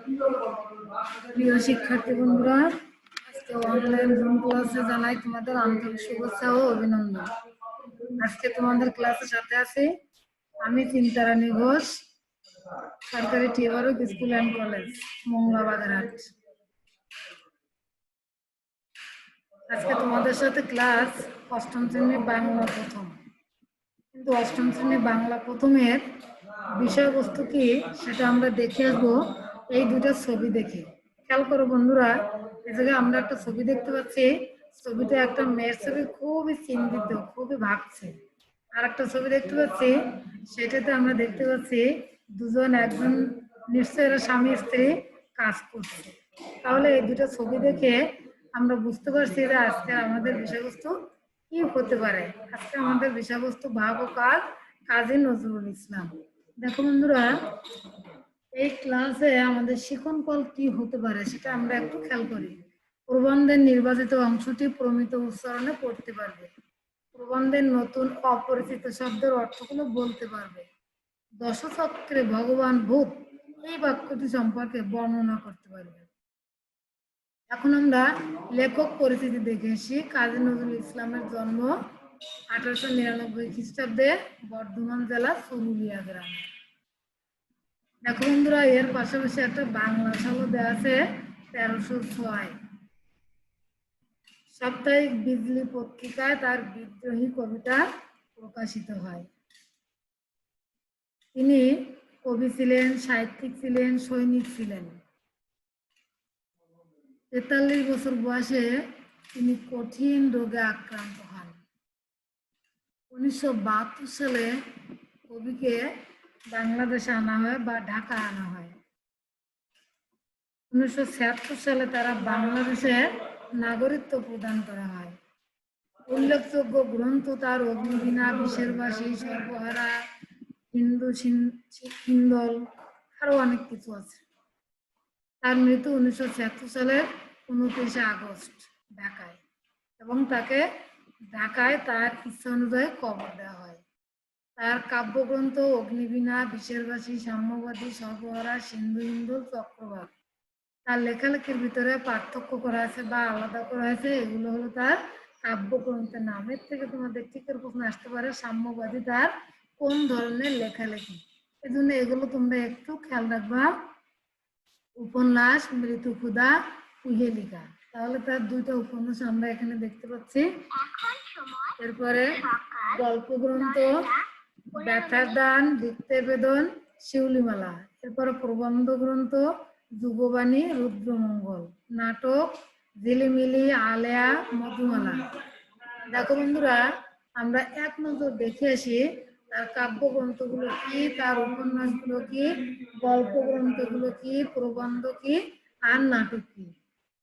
প্রিয় শিক্ষার্থী বন্ধুরা, আজকে অনলাইন জুম ক্লাসে জানাই তোমাদের আন্তরিক শুভেচ্ছা ও অভিনন্দন। আজকে তোমাদের ক্লাসের সাথে আছি আমি চিন্তারানী ঘোষ, সরকারি টিবারক school and college, Mongla Bagerhat. আজকে তোমাদের সাথে ক্লাস অষ্টম শ্রেণী বাংলা প্রথম। কিন্তু অষ্টম শ্রেণী বাংলা প্রথমের বিষয়বস্তু কি সেটা আমরা দেখে আসবো এই দুটো ছবি দেখে। খেয়াল করো বন্ধুরা, এই জায়গায় আমরা একটা ছবি দেখতে পাচ্ছি। ছবিতে একটা মেয়ের ছবি, খুবই চিন্তিত, খুবই ভাবছে। আর একটা ছবি দেখতে পাচ্ছি, সেটাতে আমরা দেখতে পাচ্ছি একজন নিশ্চয় এরা স্বামী স্ত্রী কাজ করছে। তাহলে এই দুটো ছবি দেখে আমরা বুঝতে পারছি যে আজকে আমাদের বিষয়বস্তু কি হতে পারে। আজকে আমাদের বিষয়বস্তু ভাব ও কাজ, কাজী নজরুল ইসলাম। দেখো বন্ধুরা, এই ক্লাসে আমাদের শিখন ফল কি হতে পারে সেটা আমরা একটু খেয়াল করি। প্রবন্ধের নির্বাচিত অংশটি প্রমিত উচ্চারণে পড়তে পারবে। প্রবন্ধের নতুন অপরিচিত শব্দের অর্থগুলো বলতে পারবে। দশচক্রে ভগবান ভূত এই বাক্যটি সম্পর্কে বর্ণনা করতে পারবে। এখন আমরা লেখক পরিচিতি দেখে আসি। কাজী নজরুল ইসলামের জন্ম 1899 খ্রিস্টাব্দে বর্ধমান জেলা চুরুলিয়া গ্রামে। দেখো বন্ধুরা, এর পাশাপাশি একটা বাংলা সালও দেওয়া আছে 1306। সাপ্তাহিক বিজলি পত্রিকায় তার বিদ্রোহী কবিতা প্রকাশিত হয়। তিনি কবি ছিলেন, সাহিত্যিক ছিলেন, সৈনিক ছিলেন। 43 বছর বয়সে তিনি কঠিন রোগে আক্রান্ত হন। 1972 সালে কবিকে বাংলাদেশে আনা হয় বা ঢাকা আনা হয়। 1976 সালে তারা বাংলাদেশে নাগরিকত্ব প্রদান করা হয়। উল্লেখযোগ্য গ্রন্থ তার অগ্নিবীণা, বিশেরবাসী, সর্বহারা, হিন্দু হিন্দল, আরো অনেক কিছু আছে। তার মৃত্যু 1976 সালের 29 আগস্ট ঢাকায়, এবং তাকে ঢাকায় তার ইচ্ছা অনুযায়ী কবর দেওয়া হয়। তার কাব্যগ্রন্থ অগ্নিবীণা, বিশেরবাসী, সাম্যবাদী, সর্বহারা, সিন্ধু হিন্দুল, চক্রবাক। তার লেখালেখির ভিতরে পার্থক্য করা আছে বা আলাদা করা হয়েছে। এগুলো হলো তার কাব্যগ্রন্থের নাম। এর থেকে তোমাদের টিকের প্রশ্ন আসতে পারে, সাম্যবাদী তার কোন ধরনের লেখালেখি। এই জন্য এগুলো তোমরা একটু খেয়াল রাখবা। উপন্যাস, মৃত্যুক্ষুধা, কুহেলিকা। তাহলে তার দুইটা উপন্যাস আমরা এখানে দেখতে পাচ্ছি। এরপরে গল্প গ্রন্থ ব্যথার দান, দিক্তেবেদন, শিউলিমালা। এরপরে প্রবন্ধ গ্রন্থ যুগবাণী, রুদ্রমঙ্গল। নাটক ঝিলিমিলি, আলেয়া, মধুমালা। দেখো বন্ধুরা, আমরা এক নজর দেখে আসি তার কাব্যগ্রন্থগুলো কি, তার উপন্যাসগুলো কি, গল্প গ্রন্থগুলো কি, প্রবন্ধ কি, আর নাটক কি।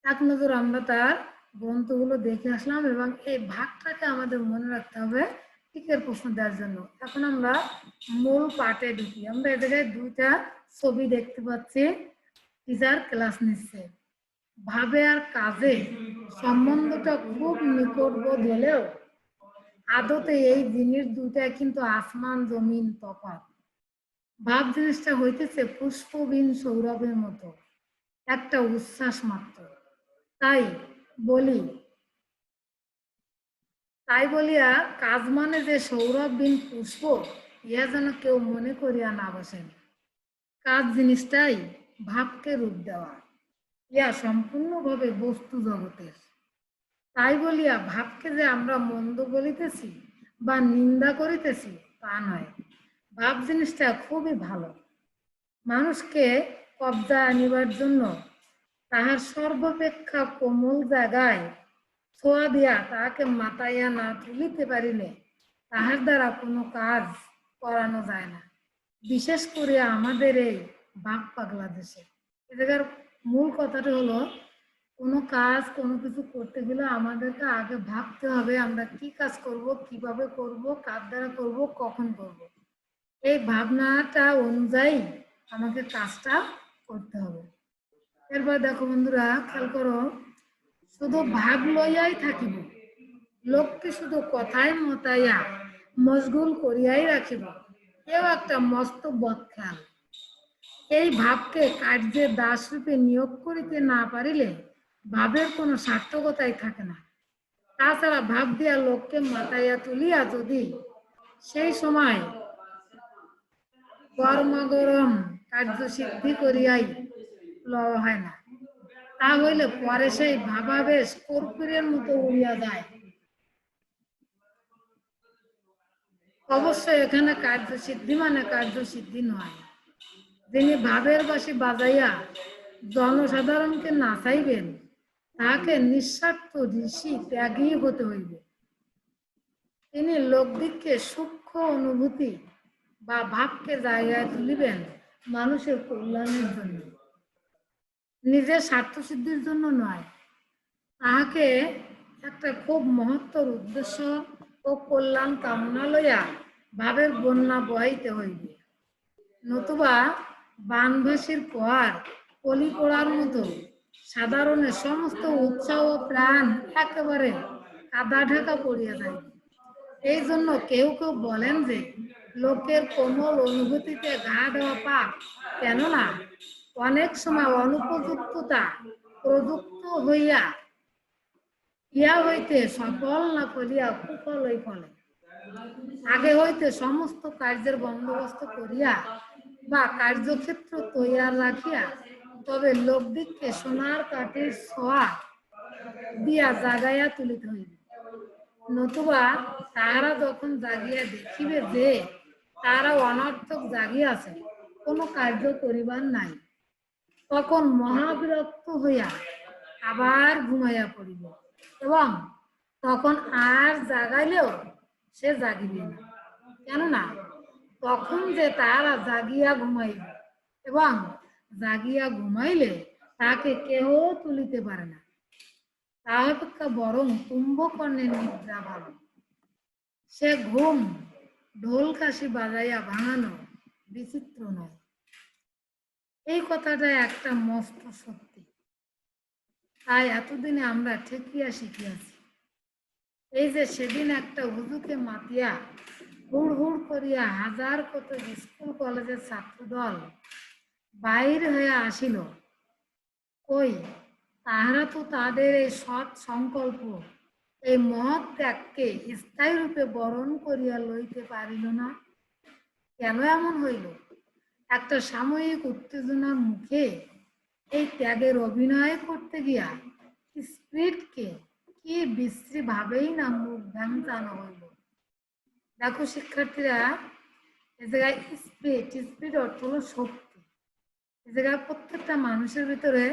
এক নজর আমরা তার গ্রন্থগুলো দেখে আসলাম, এবং এই ভাগটাকে আমাদের মনে রাখতে হবে টিকের প্রশ্ন দেওয়ার জন্য। এখন আমরা মূল পাঠে ঢুকি। আমরা এ জায়গায় দুইটা ছবি দেখতে পাচ্ছি। টিচার ক্লাস নিচ্ছে। ভাবে আর কাজে সম্বন্ধটা খুব নিকট বোধ হলেও আদতে এই জিনিস দুইটা কিন্তু আসমান জমিন তফাৎ। ভাব জিনিসটা হইতেছে পুষ্পবিন সৌরভের মতো, একটা উচ্ছ্বাস মাত্র। তাই বলিয়া কাজ মানে যে সৌরভবিন পুষ্প, ইহা যেন কেউ মনে করিয়া না বসেন। কাজ জিনিসটাই ভাবকে রূপ দেওয়া, ইহা সম্পূর্ণভাবে বস্তু জগতের। তাই বলিয়া ভাবকে যে আমরা মন্দ বলিতেছি বা নিন্দা করিতেছি তা নয়। ভাব জিনিসটা খুবই ভালো। মানুষকে কবজা আনিবার জন্য তাহার সর্বাপেক্ষা কোমল জায়গায় ছোঁয়া দিয়া তাহাকে মাতাইয়া না তুলিতে পারিলে তাহার দ্বারা কোনো কাজ করানো যায় না। বিশেষ করে আমাদের এই বাপ পাগলা দেশে। এ জায়গার মূল কথাটা হলো, কোনো কাজ, কোনো কিছু করতে গেলে আমাদেরকে আগে ভাবতে হবে আমরা কি কাজ করব, কিভাবে করব, কার দ্বারা করব, কখন করব। এই ভাবনাটা অনুযায়ী আমাকে কাজটা করতে হবে। এরপর দেখো বন্ধুরা, খেয়াল করো, শুধু ভাব লইয়াই থাকিব, লোককে শুধু কথায় মতাইয়া মশগুল করিয়াই রাখিব, এও একটা মস্ত বদখেয়াল। এই ভাবকে কার্যে দাসরূপে নিয়োগ করিতে না পারিলে ভাবের কোনো সার্থকতাই থাকে না। তাছাড়া ভাব দিয়া লোককে মাতাইয়া তুলিয়া যদি সেই সময় কর্মগরম কার্য সিদ্ধি করিয়াই লওয়া হয় না, তা হইলে পরে সেই ভাবাবেশ কর্পূরের মতো উড়িয়া যায়। অবশ্যই এখানে কার্যসিদ্ধি মানে কার্যসিদ্ধি নয়। যিনি ভাবের বাঁশি বাজাইয়া জনসাধারণকে নাচাইবেন তাহাকে নিঃস্বার্থ ঋষি ত্যাগী হতে হইবে। তিনি লোকদিককে সূক্ষ্ম অনুভূতি বা ভাবকে জায়গায় তুলিবেন মানুষের কল্যাণের জন্য, নিজের স্বার্থ সিদ্ধির জন্য নয়। তাহাকে একটা খুব মহত্তর উদ্দেশ্য ও কল্যাণ কামনা লইয়া ভাবের বন্যা বহাইতে হইবে, নতুবা বানভাসির পর কলি পড়ার মতো সাধারণের সমস্ত উৎসাহ ও প্রাণ একেবারে কাদা ঢাকা পড়িয়া যায়। এই জন্য কেউ কেউ বলেন যে লোকের কোমল অনুভূতিতে গা দেওয়া পাপ, কেননা অনেক সময় অনুপযুক্ততা প্রযুক্ত হইয়া ইয়া হইতে সফল না করিয়া কুফলই ফলে। আগে হইতে সমস্ত কার্যের বন্দোবস্ত করিয়া বা কার্যক্ষেত্র তৈয়ার রাখিয়া তবে লোকদিককে সোনার কাঠির ছোঁয়া দিয়া জাগাইয়া তুলিতে হইবে, নতুবা তাহারা যখন জাগিয়া দেখিবে যে তারা অনর্থক জাগিয়াছে, কোনো কার্য করিবার নাই, তখন মহাবিরক্ত হইয়া আবার ঘুমাইয়া পড়িবে এবং তখন আর জাগাইলেও সে জাগিবে না। কেননা তখন যে তারা জাগিয়া ঘুমাইবে এবং জাগিয়া ঘুমাইলে তাকে কেহ তুলিতে পারে না, তা অপেক্ষা বরং কুম্ভকর্ণের নিদ্রা ভালো। সে ঘুম ঢোল কাশি বাজাইয়া ভাঙানো বিচিত্র নয়। এই কথাটা একটা মস্ত সত্যি, তাই এতদিনে আমরা ঠেকিয়া শিখিয়াছি। এই যে সেদিন একটা হুজুকে মাতিয়া হুড় হুড় করিয়া হাজার কত স্কুল কলেজের ছাত্রদল বাইর হয়ে আসিল, কই তাহারা তো তাদের এই সৎ সংকল্প, এই মহৎ ত্যাগকে স্থায়ী রূপে বরণ করিয়া লইতে পারিল না। কেন এমন হইল? একটা সাময়িক উত্তেজনার মুখে এই ত্যাগের অভিনয় করতে গিয়া স্পিরিটকে কি বিশ্রী ভাবেই না মুখ ভ্যাংচানো হইল। দেখো শিক্ষার্থীরা, এ জায়গায় স্পিরিট অর্থ হলো শক্তি। এ জায়গায় প্রত্যেকটা মানুষের ভিতরে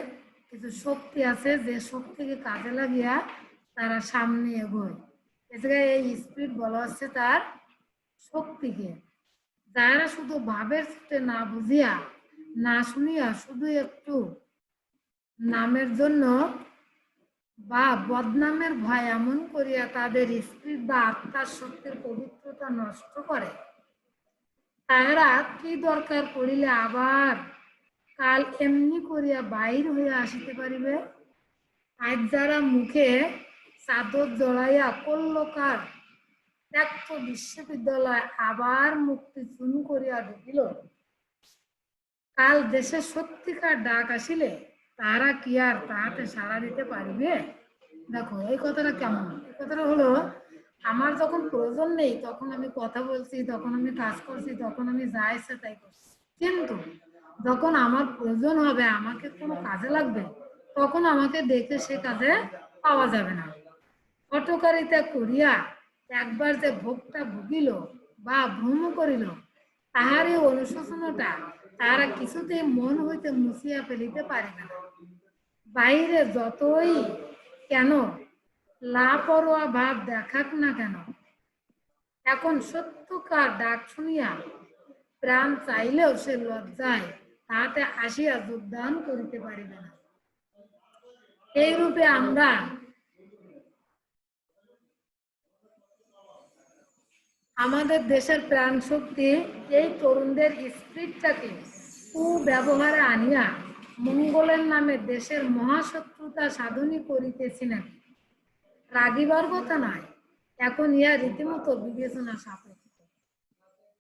কিছু শক্তি আছে, যে শক্তিকে কাজে লাগিয়া তারা সামনে এগোয়। এ জায়গায় এই স্পিরিট বলা হচ্ছে তার শক্তিকে। যারা শুধু ভাবের ছুটে না বুঝিয়া না শুনিয়া শুধু একটু নামের জন্য বা বদনামের ভয় এমন করিয়া তাদের স্পিরিট বা আত্মার শক্তির পবিত্রতা নষ্ট করে, তাহারা কি দরকার পড়িলে আবার কাল এমনি করিয়া বাইর হইয়া আসিতে পারিবে। আজ যারা মুখে চাদর জড়াইয়া কল্লকার ত্যাক্ত বিশ্ববিদ্যালয় আবার মুক্তি চুন করিয়া ঢুকিল, কাল দেশে সত্যিকার ডাক আসিলে তারা কি আর তাহাতে সাড়া দিতে পারিবে? দেখো এই কথাটা কেমন? এই কথাটা হলো, আমার যখন প্রয়োজন নেই তখন আমি কথা বলছি, তখন আমি কাজ করছি, তখন আমি যা ইচ্ছা তাই করছি, কিন্তু যখন আমার প্রয়োজন হবে, আমাকে কোনো কাজে লাগবে, তখন আমাকে দেখে সে কাজে পাওয়া যাবে না। হঠকারিতা করিয়া একবার যে ভোগটা ভুগিল বা ভ্রম করিল, তাহার এই অনুশোচনাটা তারা কিছুতেই মন হইতে মুছিয়া ফেলিতে পারিবে না। বাইরে যতই কেন লাপরোয়া ভাব দেখাক না কেন, এখন সত্যকার ডাক শুনিয়া প্রাণ চাইলেও সে লজ্জায় তাহাতে আসিয়া যোগদান করিতে পারিবে না। এই রূপে আমরা আমাদের দেশের প্রাণ শক্তি এই তরুণদের স্পিরিটটাকে কুব্যবহারে আনিয়া মঙ্গলের নামে দেশের মহাশত্রুতা সাধনই করিতেছি নাকি? রাগিবার কথা নয়, এখন ইহা রীতিমতো বিবেচনা সাপেক্ষ।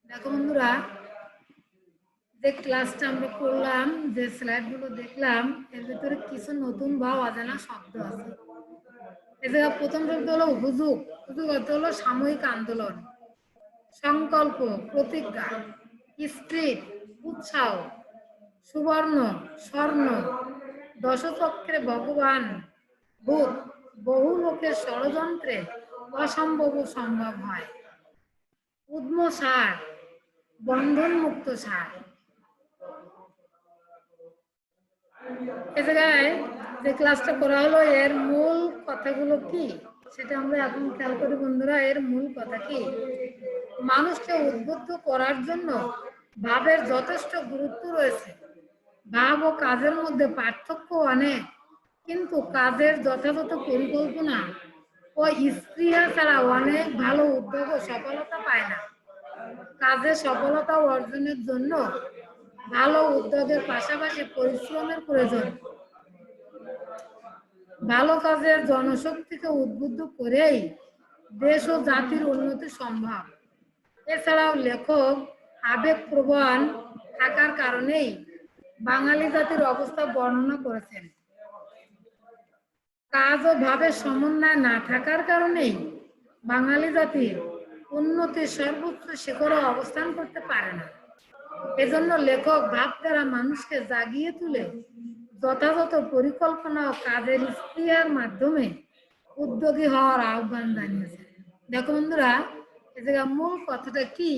দেখো বন্ধুরা, যে ক্লাসটা আমরা করলাম, যে স্লাইডগুলো দেখলাম, এর ভিতরে কিছু নতুন বা অজানা শব্দ আছে। এ জায়গায় প্রথম শব্দ হলো হুজুগ। হুজুগ অর্থ হলো সাময়িক আন্দোলন। সংকল্প, প্রতিজ্ঞা। স্পিরিট, উৎসাহ। সুবর্ণ, স্বর্ণ। দশচক্রে ভগবান, ভূত। বহু লোকের ষড়যন্ত্রে অসম্ভব সম্ভব হয়। উদ্ম সার, বন্ধন মুক্ত সার। এ জায়গায় যে ক্লাসটা করা হলো, এর মূল কথাগুলো কি সেটা আমরা এখন খেয়াল করি বন্ধুরা। এর মূল কথা কি? মানুষকে উদ্বুদ্ধ করার জন্য ভাবের যথেষ্ট গুরুত্ব রয়েছে। ভাব ও কাজের মধ্যে পার্থক্য অনেক, কিন্তু কাজের যথাযথ পরিকল্পনা ও স্পৃহা ছাড়া অনেক ভালো উদ্যোগ ও সফলতা পায় না। কাজে সফলতা অর্জনের জন্য ভালো উদ্যোগের পাশাপাশি পরিশ্রমের প্রয়োজন। ভালো কাজের জনশক্তিকে উদ্বুদ্ধ করেই দেশ ও জাতির উন্নতি সম্ভব। এছাড়াও লেখক আবেগপ্রবণ থাকার কারণেই বাঙালি জাতির অবস্থা বর্ণনা করেছেন। কাজ ও ভাবের সমন্বয় না থাকার কারণেই বাঙালি জাতির উন্নতির সর্বোচ্চ শিখরে অবস্থান করতে পারে না। এজন্য লেখক ভাব দ্বারা মানুষকে জাগিয়ে তুলে যথাযথ পরিকল্পনা ও কাজের স্পৃহার মাধ্যমে উদ্যোগী হওয়ার আহ্বান জানিয়েছে। দেখো বন্ধুরা, এ জায়গায় মূল কথাটা কি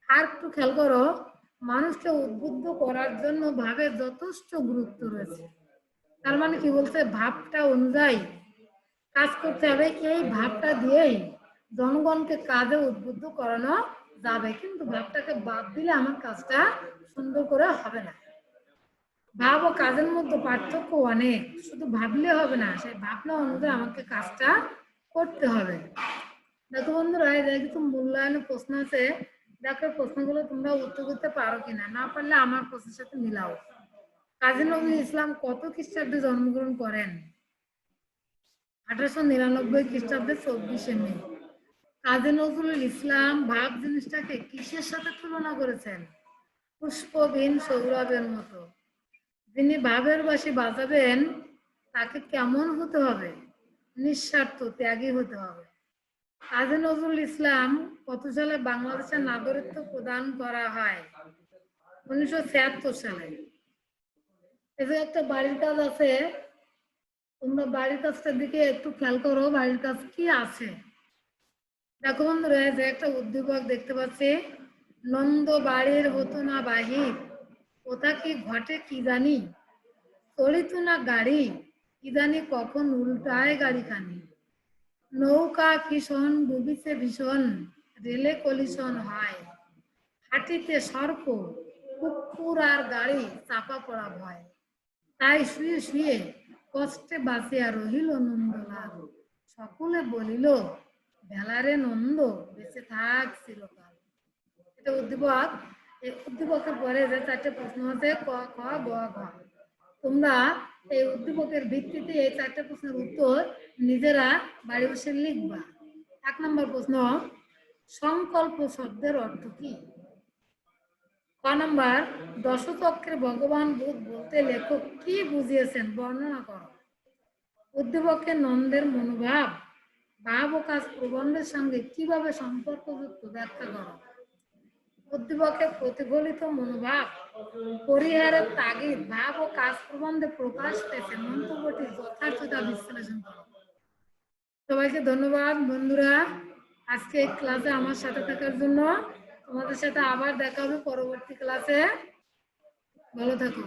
আর একটু খেয়াল করো। মানুষকে উদ্বুদ্ধ করার জন্য ভাবের যথেষ্ট গুরুত্ব রয়েছে। তার মানে কি বলছে? ভাবটা অনুযায়ী কাজ করতে হবে। এই ভাবটা দিয়েই জনগণকে কাজে উদ্বুদ্ধ করানো যাবে, কিন্তু ভাবটাকে বাদ দিলে আমার কাজটা সুন্দর করে হবে না। ভাব ও কাজের মধ্যে পার্থক্য অনেক, শুধু ভাবলে হবে না, সেই ভাবনা অনুযায়ী আমাকে কাজটা করতে হবে। দেখো বন্ধুরা, এই কিছু মূল্যায়নের প্রশ্ন আছে। দেখো প্রশ্নগুলো তোমরা উত্তর করতে পারো কিনা, না পারলে আমার প্রশ্নের সাথে মিলাও। কাজী নজরুল ইসলাম কত খ্রিস্টাব্দে জন্মগ্রহণ করেন? 1899 খ্রিস্টাব্দে 24শে মে। কাজী নজরুল ইসলাম ভাব জিনিসটাকে কিসের সাথে তুলনা করেছেন? পুষ্পবিহীন সৌরভের মতো। যিনি ভাবের বাঁশি বাজাবেন তাকে কেমন হতে হবে? নিঃস্বার্থ ত্যাগী হতে হবে। কাজী নজরুল ইসলাম কত সালে বাংলাদেশের নাগরিকত্ব প্রদান করা হয়? 1976 সালে। এই যে একটা বাড়ির কাজ আছে, তোমরা বাড়ির কাজটার দিকে একটু খেয়াল করো, বাড়ির কাজ কি আছে। দেখো বন্ধুরা, যে একটা উদ্দীপক দেখতে পাচ্ছি, নন্দ বাড়ির হতো না বাহির, কোথা কি ঘটে কি জানি, চলিত না গাড়ি, কি জানি কখন উল্টায় গাড়ি খানি, নৌকা ভীষণ ডুবিছে ভীষণ, রেলে কলিশন হয়, হাঁটিতে সর্প, কুকুর আর গাড়ি চাপা পড়া ভয়, তাই শুয়ে শুয়ে কষ্টে বাঁচিয়া রহিল নন্দলাল, সকলে বলিল বেলারে নন্দ বেঁচে থাক চিরকাল। এটা উদ্দীপক। এই উদ্দীপকের পরে যে 4টে প্রশ্ন আছে, ক খ গ ঘ, তোমরা এই উদ্দীপকের ভিত্তিতে এই 4টে প্রশ্নের উত্তর নিজেরা বাড়ি বসে লিখবা। 1 নম্বর প্রশ্ন, সংকল্প শব্দের অর্থ কি? ক নম্বর, দশচক্রে ভগবান বুধ বলতে লেখক কি বুঝিয়েছেন বর্ণনা করো। উদ্দীপকের নন্দের মনোভাব ভাব ও কাজ প্রবন্ধের সঙ্গে কিভাবে সম্পর্কযুক্ত ব্যাখ্যা করো। উদ্দীপকের প্রতিফলিত মনোভাব পরিহারের তাগিদ ভাব ও কাজ প্রবন্ধে প্রকাশ পেয়েছে, মন্তব্যটি যথার্থতা বিশ্লেষণ করো। সবাইকে ধন্যবাদ বন্ধুরা, আজকে ক্লাসে আমার সাথে থাকার জন্য। তোমাদের সাথে আবার দেখা হবে পরবর্তী ক্লাসে। ভালো থাকো।